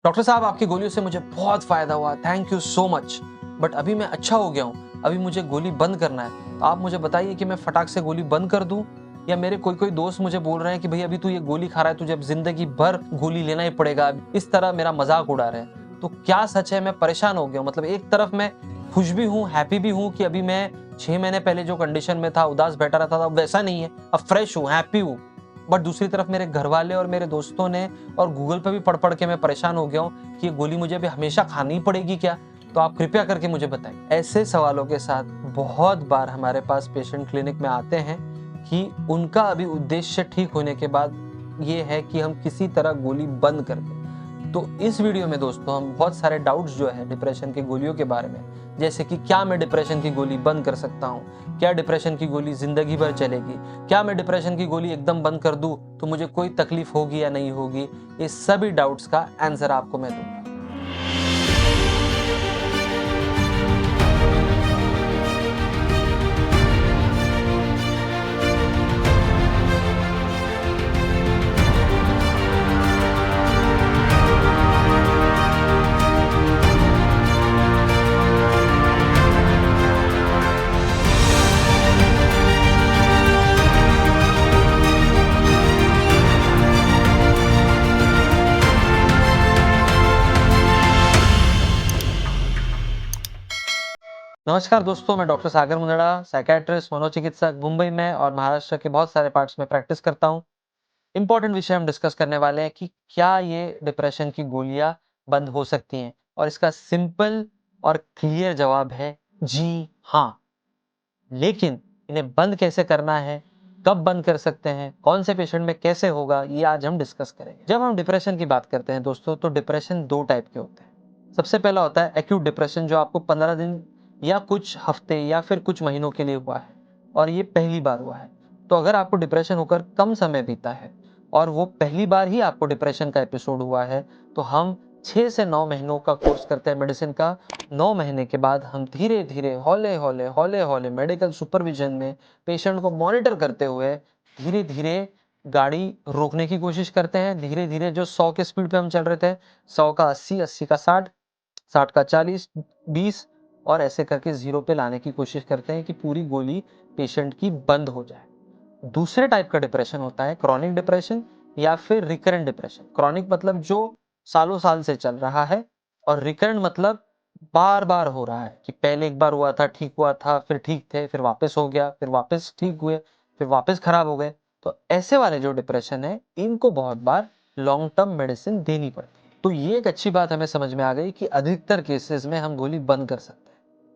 Doctor साहब, आपकी गोलियों से मुझे बहुत फ़ायदा हुआ, thank you so much. But अभी मैं अच्छा हो गया हूँ, अभी मुझे गोली बंद करना है। तो आप मुझे बताइए कि मैं फटाक से गोली बंद कर दूँ, या मेरे कोई-कोई दोस्त मुझे बोल रहे हैं कि भई अभी तू ये गोली खा रहा है, तुझे अब ज़िंदगी भर गोली लेना ही पड़ेगा। इस तरह मेरा मज़ाक उड़ा रहे हैं। तो क्या सच है? मैं परेशान हो गया हूँ। मतलब एक तरफ मैं खुश भी हूँ, हैप्पी भी हूँ कि अभी मैं 6 महीने पहले जो कंडीशन में था, उदास बैठा रहता था, अब वैसा नहीं है। अब फ्रेश हूँ, हैप्पी हूँ। बट दूसरी तरफ मेरे घरवाले और मेरे दोस्तों ने और गूगल पे भी पढ़-पढ़ के मैं परेशान हो गया हूँ कि ये गोली मुझे अभी हमेशा खानी ही पड़ेगी क्या? तो आप कृपया करके मुझे बताइए। ऐसे सवालों के साथ बहुत बार हमारे पास पेशेंट क्लिनिक में आते हैं कि उनका अभी उद्देश्य ठीक होने के बाद ये है कि हम किसी तरह गोली बंद कर दें। तो इस वीडियो में दोस्तों हम बहुत सारे डाउट्स जो है डिप्रेशन की गोलियों के बारे में, जैसे कि क्या मैं डिप्रेशन की गोली बंद कर सकता हूँ? क्या डिप्रेशन की गोली ज़िंदगी भर चलेगी? क्या मैं डिप्रेशन की गोली एकदम बंद कर दूँ तो मुझे कोई तकलीफ होगी या नहीं होगी? ये सभी डाउट्स का आंसर आपको मैं दूँगा। नमस्कार दोस्तों, मैं डॉक्टर सागर मुंदड़ा, साइकियाट्रिस्ट, मनोचिकित्सक मुंबई में और महाराष्ट्र के बहुत सारे पार्ट्स में प्रैक्टिस करता हूँ। इम्पोर्टेंट विषय हम डिस्कस करने वाले हैं कि क्या ये डिप्रेशन की गोलियाँ बंद हो सकती हैं? और इसका सिंपल और क्लियर जवाब है जी हाँ। लेकिन इन्हें बंद कैसे करना है, कब बंद कर सकते हैं, कौन से पेशेंट में कैसे होगा, ये आज हम डिस्कस करेंगे। जब हम डिप्रेशन की बात करते हैं दोस्तों, तो डिप्रेशन 2 टाइप के होते हैं। सबसे पहला होता है एक्यूट डिप्रेशन, जो आपको 15 दिन या कुछ हफ्ते या फिर कुछ महीनों के लिए हुआ है और ये पहली बार हुआ है। तो अगर आपको डिप्रेशन होकर कम समय बीता है और वो पहली बार ही आपको डिप्रेशन का एपिसोड हुआ है, तो हम 6 से 9 महीनों का कोर्स करते हैं मेडिसिन का। 9 महीने के बाद हम धीरे-धीरे, हौले-हौले मेडिकल सुपरविजन में पेशेंट को मॉनिटर करते हुए धीरे-धीरे गाड़ी रोकने की कोशिश करते हैं। धीरे-धीरे जो 100 के स्पीड पे हम चल रहे थे, 100 का 80, 80 का 60, 60 का 40, 20 और ऐसे करके 0 पे लाने की कोशिश करते हैं कि पूरी गोली पेशेंट की बंद हो जाए। दूसरे टाइप का डिप्रेशन होता है क्रॉनिक डिप्रेशन या फिर रिकरेंट डिप्रेशन। क्रॉनिक मतलब जो सालों साल से चल रहा है, और रिकरेंट मतलब बार बार हो रहा है कि पहले एक बार हुआ था, ठीक हुआ था, फिर ठीक थे, फिर वापस हो गया, फिर वापस ठीक हुए, फिर वापस खराब हो गए। तो ऐसे वाले जो डिप्रेशन है, इनको बहुत बार लॉन्ग टर्म मेडिसिन देनी पड़ती है। तो ये एक अच्छी बात हमें समझ में आ गई कि अधिकतर केसेस में हम गोली बंद कर सकते हैं।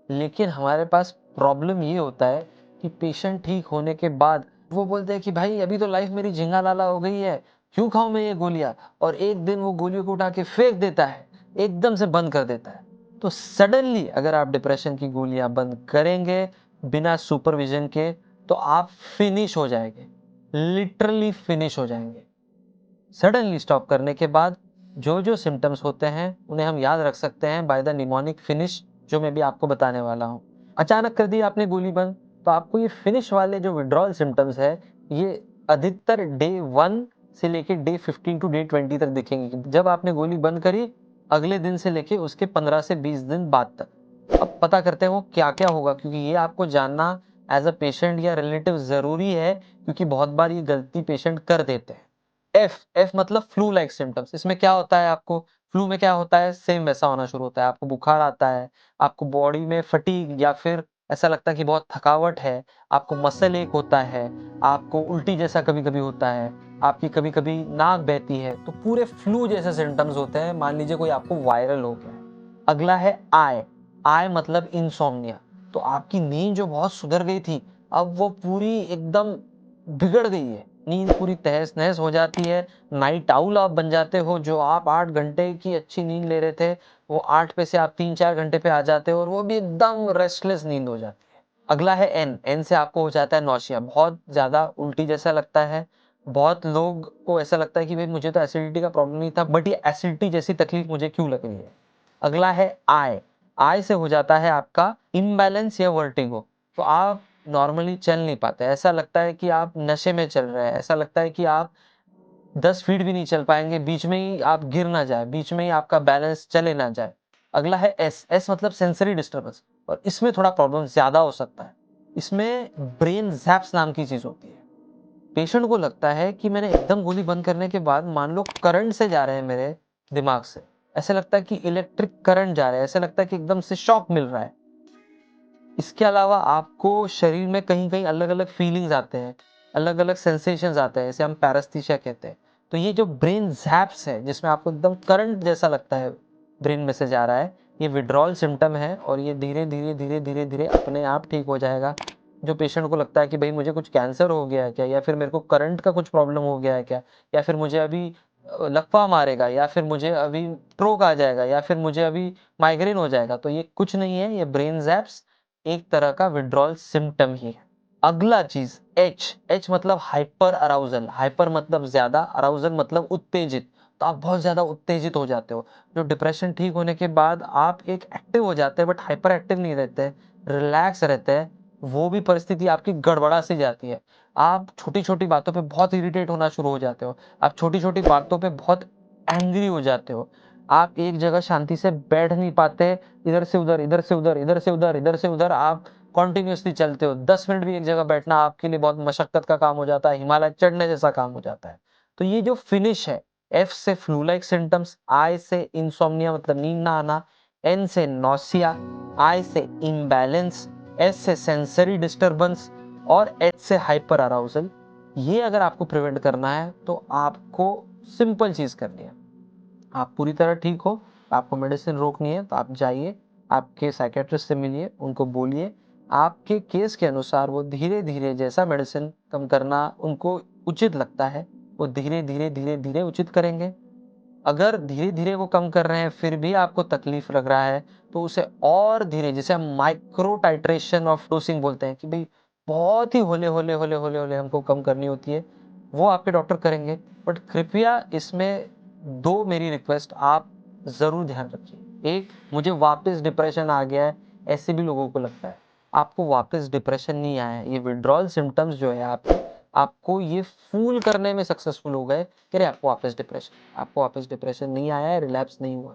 लेकिन हमारे पास प्रॉब्लम ये होता है कि पेशेंट ठीक होने के बाद वो बोलते हैं कि भाई अभी तो लाइफ मेरी झिंगा लाला हो गई है, क्यों खाऊं मैं ये गोलियां? और एक दिन वो गोलियों को उठा के फेंक देता है, एकदम से बंद कर देता है। तो सडनली अगर आप डिप्रेशन की गोलियां बंद करेंगे बिना सुपरविजन के, तो आप फिनिश हो जाएंगे, लिटरली फिनिश हो जाएंगे। सडनली स्टॉप करने के बाद जो जो सिम्टम्स होते हैं उन्हें हम याद रख सकते हैं बाय द निमोनिक फिनिश, जो मैं भी आपको बताने वाला हूँ। अचानक कर दी आपने गोली बंद, तो आपको ये फिनिश वाले जो विड्रॉल सिम्टम्स है, ये अधिकतर डे 1 से लेके डे 15 टू डे 20 तक दिखेंगे। जब आपने गोली बंद करी, अगले दिन से लेके उसके 15 से 20 दिन बाद तक। अब पता करते हैं वो क्या क्या होगा, क्योंकि ये आपको जानना एज अ पेशेंट या रिलेटिव जरूरी है, क्योंकि बहुत बार ये गलती पेशेंट कर देते हैं। एफ मतलब फ्लू लाइक सिम्टम्स। इसमें क्या होता है, आपको फ्लू में क्या होता है, सेम वैसा होना शुरू होता है। आपको बुखार आता है, आपको बॉडी में फटीग या फिर ऐसा लगता है कि बहुत थकावट है, आपको मसल एक होता है, आपको उल्टी जैसा कभी कभी होता है, आपकी कभी कभी नाक बहती है। तो पूरे फ्लू जैसे सिम्टम्स होते हैं। मान लीजिए कोई आपको वायरल हो गया है। अगला है आई। आई मतलब इंसोम्निया। तो आपकी नींद जो बहुत सुधर गई थी, अब वो पूरी एकदम बिगड़ गई है, नींद पूरी तहस नहस हो जाती है। नाइट आउल आप बन जाते हो, जो आप 8 घंटे की अच्छी नींद ले रहे थे, वो 8 पे से आप 3-4 घंटे पे आ जाते हो, और वो भी एकदम रेस्टलेस नींद हो जाती है। अगला है एन। एन से आपको हो जाता है नौशिया, बहुत ज्यादा उल्टी जैसा लगता है। बहुत लोग को ऐसा लगता है कि भाई मुझे तो एसिडिटी का प्रॉब्लम नहीं था, बट ये एसिडिटी जैसी तकलीफ मुझे क्यों लग रही है। अगला है आई। आई से हो जाता है आपका इम्बैलेंस या वर्टिगो। तो आप नॉर्मली चल नहीं पाते, ऐसा लगता है कि आप नशे में चल रहे हैं, ऐसा लगता है कि आप 10 फीट भी नहीं चल पाएंगे, बीच में ही आप गिर ना जाए, बीच में ही आपका बैलेंस चले ना जाए। अगला है एस, एस मतलब सेंसरी डिस्टर्बेंस, और इसमें थोड़ा प्रॉब्लम ज्यादा हो सकता है। इसमें ब्रेन जैप्स नाम की चीज होती है। पेशेंट को लगता है कि मैंने एकदम गोली बंद करने के बाद मान लो करंट से जा रहे हैं मेरे दिमाग से, ऐसे लगता है कि इलेक्ट्रिक करंट जा रहा है, ऐसे लगता है कि एकदम से शॉक मिल रहा है। इसके अलावा आपको शरीर में कहीं कहीं अलग अलग फीलिंग्स आते हैं, अलग अलग सेंसेशंस आते हैं, जैसे हम पैरास्थीसिया कहते हैं। तो ये जो ब्रेन जैप्स है, जिसमें आपको एकदम करंट जैसा लगता है ब्रेन में से जा रहा है, ये विड्रॉल सिम्टम है, और ये धीरे धीरे धीरे धीरे धीरे अपने आप ठीक हो जाएगा। जो पेशेंट को लगता है कि भाई मुझे कुछ कैंसर हो गया है क्या, या फिर मेरे को करंट का कुछ प्रॉब्लम हो गया है क्या, या फिर मुझे अभी लकवा मारेगा, या फिर मुझे अभी स्ट्रोक आ जाएगा, या फिर मुझे अभी माइग्रेन हो जाएगा, तो ये कुछ नहीं है, ये ब्रेन जैप्स एक तरह का विड्रॉल सिम्टम ही है। अगला चीज एच, एच मतलब हाइपर अराउजल, हाइपर मतलब ज्यादा, अराउजल मतलब उत्तेजित। तो आप बहुत ज्यादा उत्तेजित हो जाते हो। जो डिप्रेशन ठीक होने के बाद आप एक एक्टिव हो जाते हैं, बट हाइपर एक्टिव नहीं रहते हैं, रिलैक्स रहते हैं, वो भी परिस्थिति आपकी गड़बड़ा सी जाती है। आप छोटी छोटी बातों पे बहुत इरिटेट होना शुरू हो जाते हो, आप छोटी छोटी बातों पे बहुत एंग्री हो जाते हो, आप एक जगह शांति से बैठ नहीं पाते, इधर से उधर, इधर से उधर, इधर से उधर, इधर से उधर आप कॉन्टिन्यूसली चलते हो। 10 मिनट भी एक जगह बैठना आपके लिए बहुत मशक्कत का काम हो जाता है, हिमालय चढ़ने जैसा काम हो जाता है। तो ये जो फिनिश है, एफ से फ्लू लाइक सिम्टम्स, आई से इंसोम्निया मतलब नींद ना आना, एन से नौसिया, आई से इम्बैलेंस, एस से सेंसरी डिस्टर्बेंस, और एच से हाइपर अराउजल। ये अगर आपको प्रिवेंट करना है तो आपको सिंपल चीज करनी है। आप पूरी तरह ठीक हो, आपको मेडिसिन रोकनी है, तो आप जाइए, आपके साइकेट्रिस्ट से मिलिए, उनको बोलिए, आपके केस के अनुसार वो धीरे धीरे जैसा मेडिसिन कम करना उनको उचित लगता है, वो धीरे धीरे धीरे धीरे उचित करेंगे। अगर धीरे धीरे वो कम कर रहे हैं फिर भी आपको तकलीफ लग रहा है, तो उसे और धीरे, जिसे हम माइक्रो टाइट्रेशन ऑफ डोसिंग बोलते हैं, कि भाई बहुत ही होले होले होले होले होले हमको कम करनी होती है, वो आपके डॉक्टर करेंगे। बट कृपया इसमें दो मेरी रिक्वेस्ट आप जरूर ध्यान रखिए। एक, मुझे वापस डिप्रेशन आ गया है, ऐसे भी लोगों को लगता है। आपको वापस डिप्रेशन नहीं आया है, ये विड्रॉल सिम्टम्स जो है आपको ये फूल करने में सक्सेसफुल हो गए कि अरे आपको वापस डिप्रेशन नहीं आया है, रिलैप्स नहीं हुआ।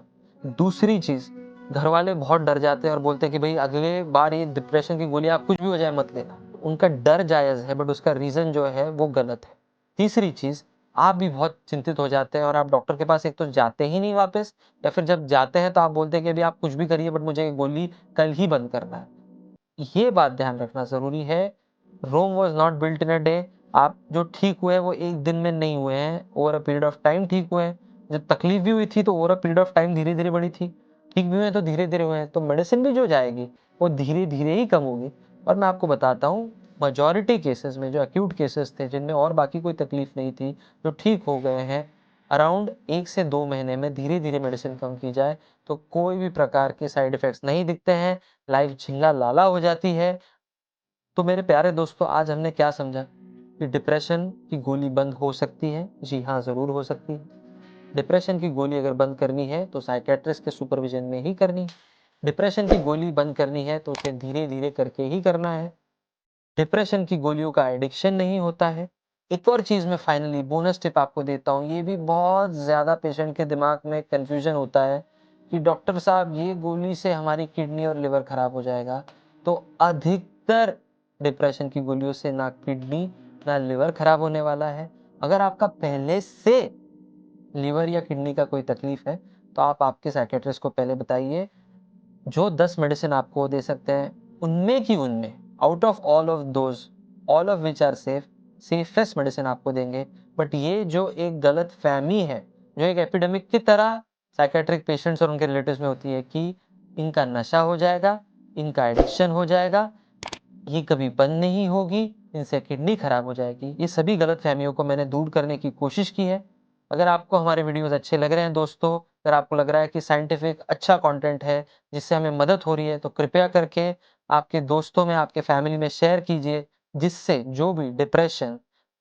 दूसरी चीज, घर वाले बहुत डर जाते हैं और बोलते हैं कि भाई अगले बार ये डिप्रेशन की गोली आप कुछ भी हो जाए मत लेना। उनका डर जायज है, बट उसका रीजन जो है वो गलत है। तीसरी चीज, आप भी बहुत चिंतित हो जाते हैं और आप डॉक्टर के पास एक तो जाते ही नहीं वापस, या फिर जब जाते हैं तो आप बोलते हैं कि अभी आप कुछ भी करिए बट मुझे ये गोली कल ही बंद करना है। ये बात ध्यान रखना जरूरी है। Rome was not built in a day. आप जो ठीक हुए वो एक दिन में नहीं हुए हैं, over a period of time ठीक हुए हैं। जब तकलीफ भी हुई थी तो over a period of time धीरे धीरे बढ़ी थी, ठीक भी हुए तो धीरे धीरे हुए हैं। तो मेडिसिन भी जो जाएगी वो धीरे धीरे ही कम होगी। और मैं आपको बताता हूँ, majority केसेस में जो अक्यूट केसेस थे जिनमें और बाकी कोई तकलीफ नहीं थी, जो ठीक हो गए हैं, अराउंड 1 से 2 महीने में धीरे धीरे मेडिसिन कम की जाए तो कोई भी प्रकार के साइड इफेक्ट्स नहीं दिखते हैं, लाइफ झिंगा लाला हो जाती है। तो मेरे प्यारे दोस्तों, आज हमने क्या समझा कि डिप्रेशन की गोली बंद हो सकती है। जी हाँ, ज़रूर हो सकती है। डिप्रेशन की गोली अगर बंद करनी है तो साइकेट्रिस्ट के सुपरविजन में ही करनी है। डिप्रेशन की गोली बंद करनी है तो उसे धीरे धीरे करके ही करना है। डिप्रेशन की गोलियों का एडिक्शन नहीं होता है। एक और चीज़ मैं फाइनली बोनस टिप आपको देता हूँ, ये भी बहुत ज़्यादा पेशेंट के दिमाग में कन्फ्यूजन होता है कि डॉक्टर साहब ये गोली से हमारी किडनी और लिवर खराब हो जाएगा। तो अधिकतर डिप्रेशन की गोलियों से ना किडनी ना लिवर खराब होने वाला है। अगर आपका पहले से लिवर या किडनी का कोई तकलीफ है तो आप आपके साइकेट्रिस्ट को पहले बताइए। जो 10 मेडिसिन आपको दे सकते हैं उनमें out of all of which are safest medicine आपको देंगे। बट ये जो एक गलत फहमी है, जो एक एपिडेमिक की तरह साइकेट्रिक पेशेंट्स और उनके रिलेटिव्स में होती है कि इनका नशा हो जाएगा, इनका एडिक्शन हो जाएगा, ये कभी बंद नहीं होगी, इनसे किडनी खराब हो जाएगी, ये सभी गलत फहमियों को मैंने दूर करने की कोशिश की है। अगर आपको हमारे वीडियोस अच्छे लग रहे हैं दोस्तों, अगर आपको लग रहा है कि साइंटिफिक अच्छा कंटेंट है जिससे हमें मदद हो रही है, तो कृपया करके आपके दोस्तों में, आपके फैमिली में शेयर कीजिए, जिससे जो भी depression,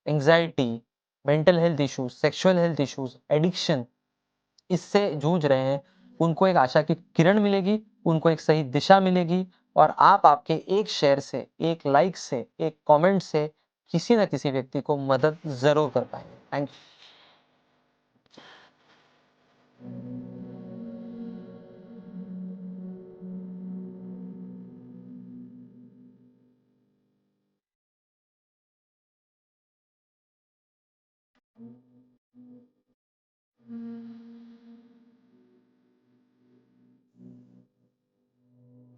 anxiety, mental health issues, sexual health issues, addiction इससे जूझ रहे हैं, उनको एक आशा की किरण मिलेगी, उनको एक सही दिशा मिलेगी, और आप आपके एक शेयर से, एक लाइक से, एक कमेंट से किसी न किसी व्यक्ति को मदद जरूर कर पाएंगे। Thank you.